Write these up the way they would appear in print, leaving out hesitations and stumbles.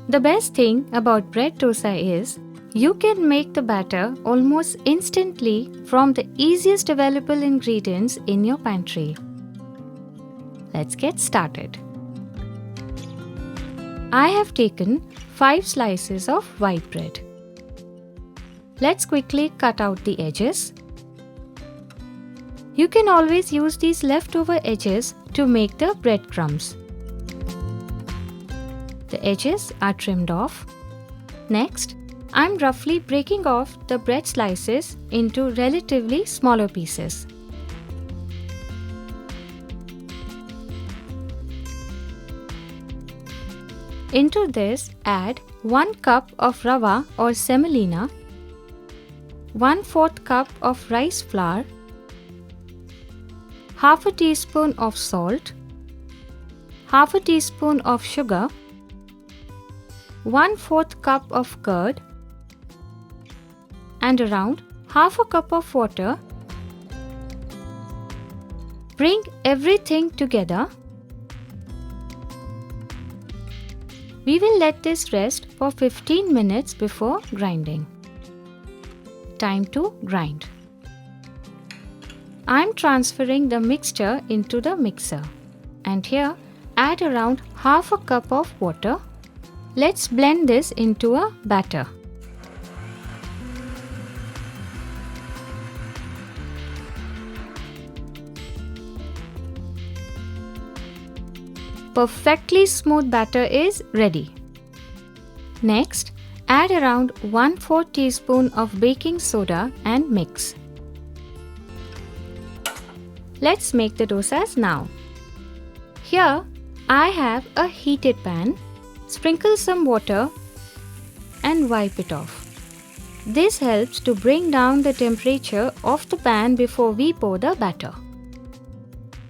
The best thing about bread dosa is you can make the batter almost instantly from the easiest available ingredients in your pantry. Let's get started. I have taken 5 slices of white bread. Let's quickly cut out the edges. You can always use these leftover edges to make the breadcrumbs. The edges are trimmed off. Next, I'm roughly breaking off the bread slices into relatively smaller pieces. Into this, add 1 cup of rava or semolina, 1/4 cup of rice flour, half a teaspoon of salt, half a teaspoon of sugar, 1/4 cup of curd, and around half a cup of water. Bring everything together. We will let this rest for 15 minutes before grinding. Time to grind. I am transferring the mixture into the mixer, and here add around half a cup of water. Let's blend this into a batter. Perfectly smooth batter is ready. Next, add around 1/4 teaspoon of baking soda and mix. Let's make the dosas now. Here, I have a heated pan. Sprinkle some water and wipe it off. This helps to bring down the temperature of the pan before we pour the batter.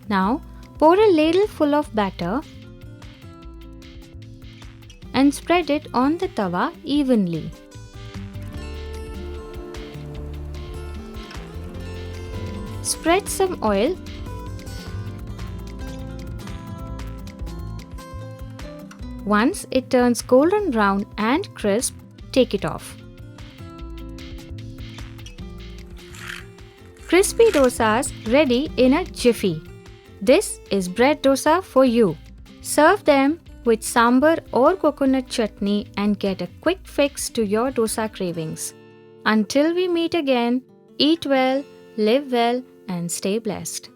Now, pour a ladle full of batter and spread it on the tawa evenly. Spread some oil. Once it turns golden brown and crisp, take it off. Crispy dosas ready in a jiffy. This is bread dosa for you. Serve them with sambar or coconut chutney and get a quick fix to your dosa cravings. Until we meet again, eat well, live well, and stay blessed.